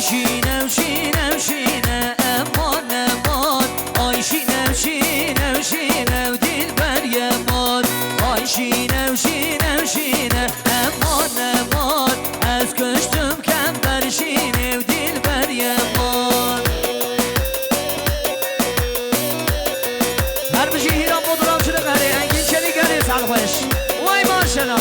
شینه و شینه و شینه امان امان آی شینه و شینه و شینه و دل بر یمان آی شینه و شینه و شینه امان امان از کشتم کم بر شینه و دل بر یمان هر بجی هیران بدرام شده قهره انگین چلی گره سال خوش وای ماشنا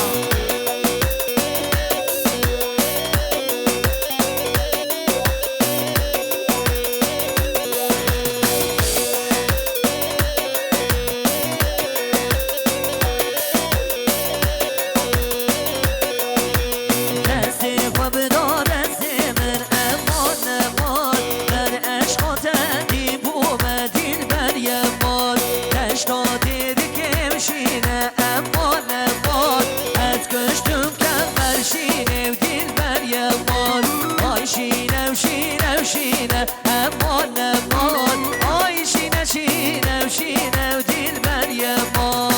شینه و شینه و شینه امان امان آی شینه شینه و شینه و دل بر یمان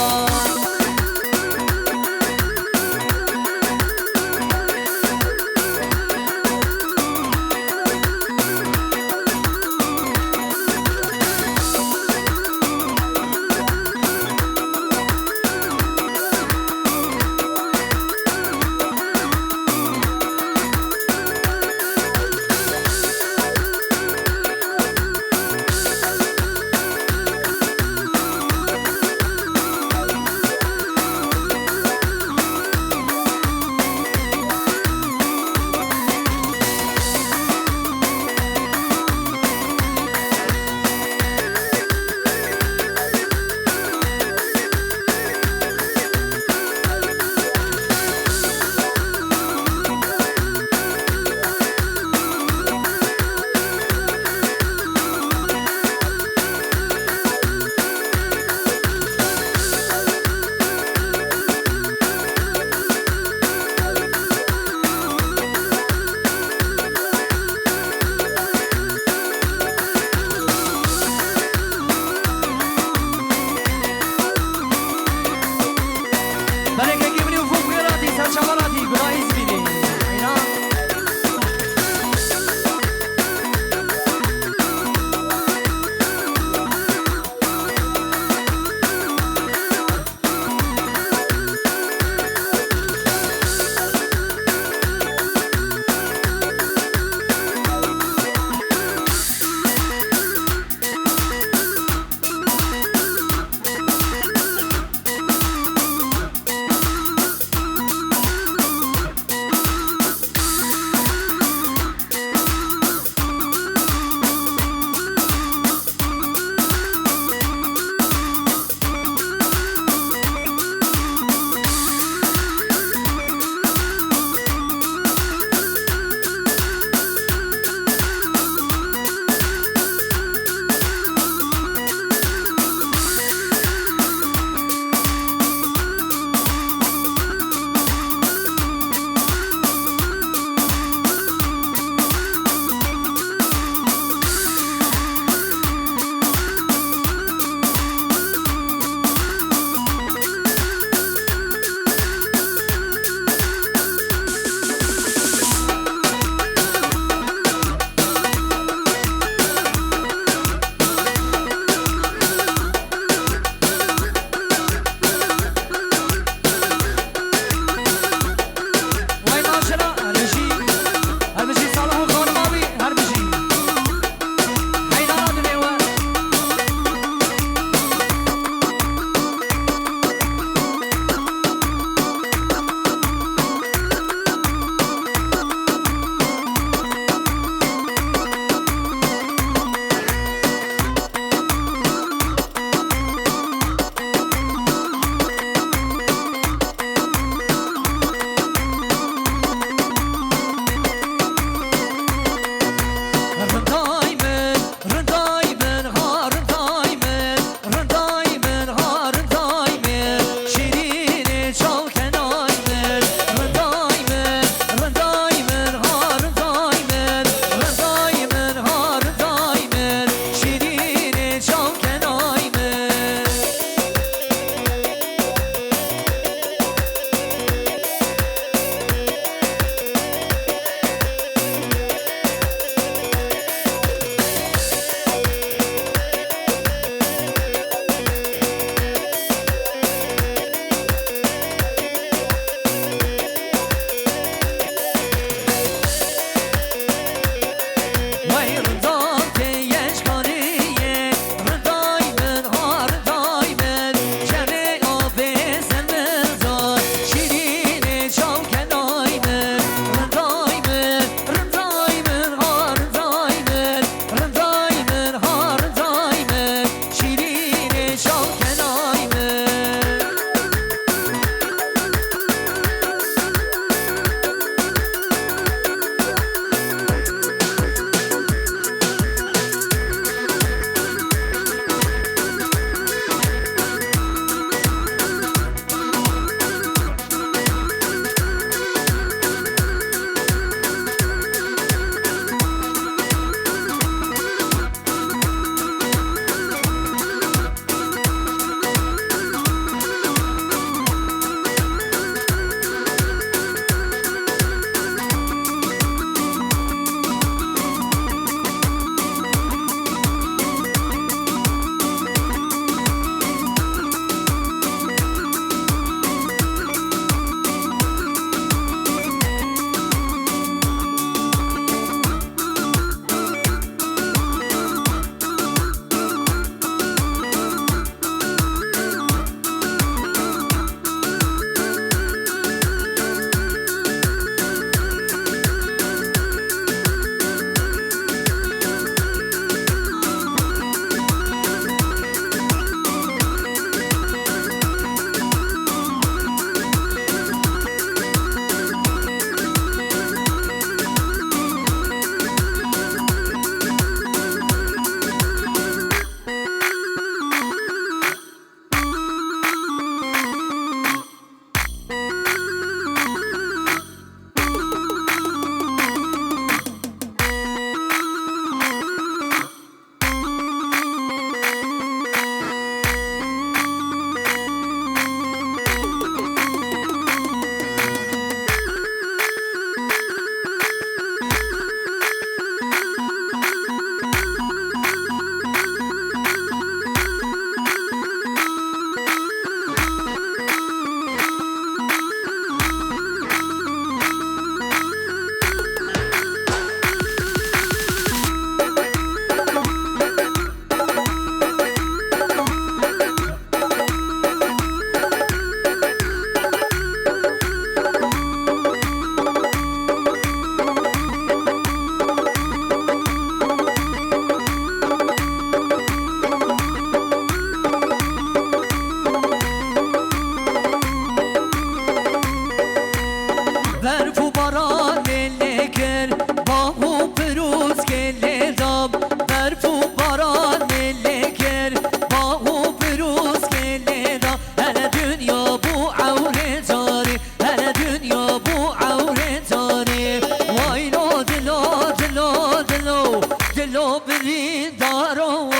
دلو بری دارم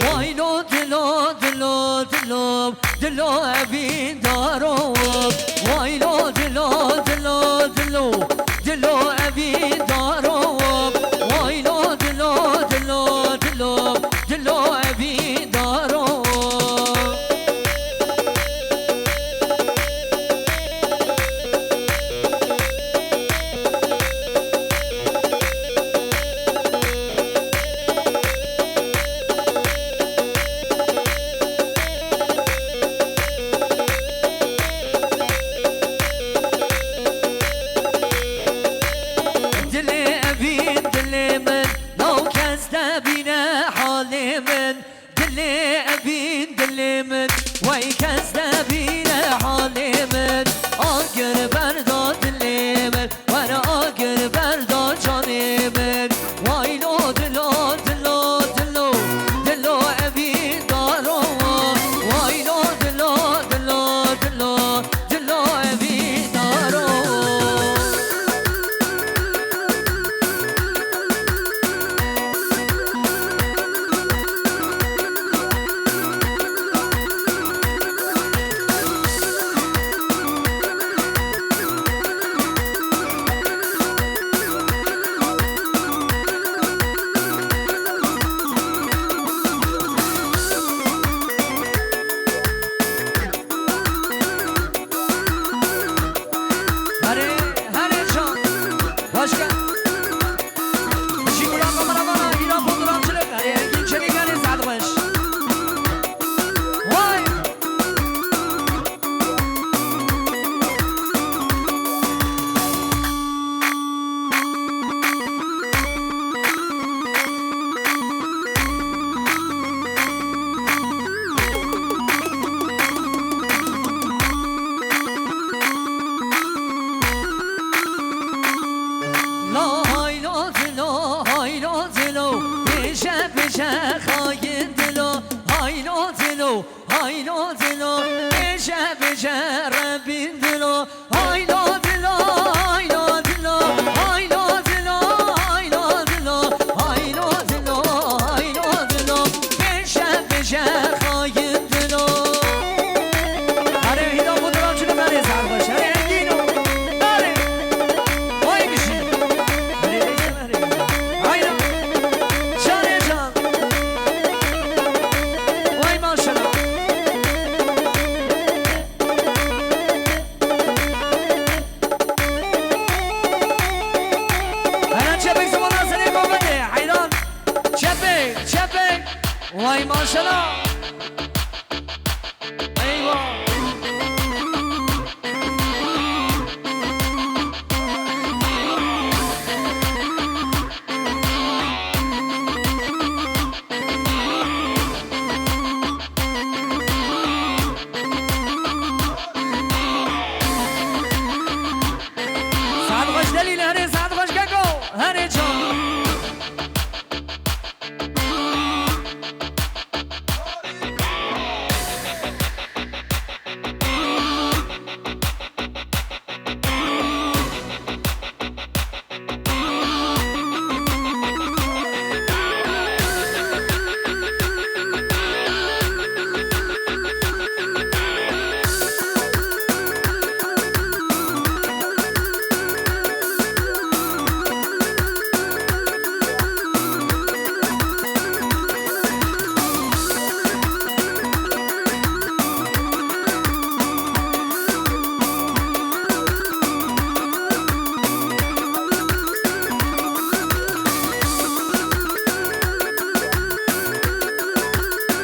وای لو دلو دلو دلو دلو ابی دارم وای لو دلو دلو دلو دلو ابی دارم وای لو دلو دلو دلو دلو ابی دارم دلي أبين دلي من ويكز دبين حالي من آقر بردا دلي من وانا آقر بردا جاني من وايلو دلو دلو دلو دلو أبين دارو وايلو دلو دلو دلو دلو أبين دارو Başka Şimdi ulan kameraman İran fotoğrafçılık Gençleri gelin sadmış Vay خاين دلو هايلو دلو هايلو دلو بيجا بيجا ربي دلو هايلو دلو هايلو دلو هايلو دلو هايلو دلو هايلو دلو هايلو دلو بيجا بيجا خاين دلو هاري هيدا fotoğrafçılık hadi sarhoş hadi engino hadi vay bir şey hadi haydi Vay maşallah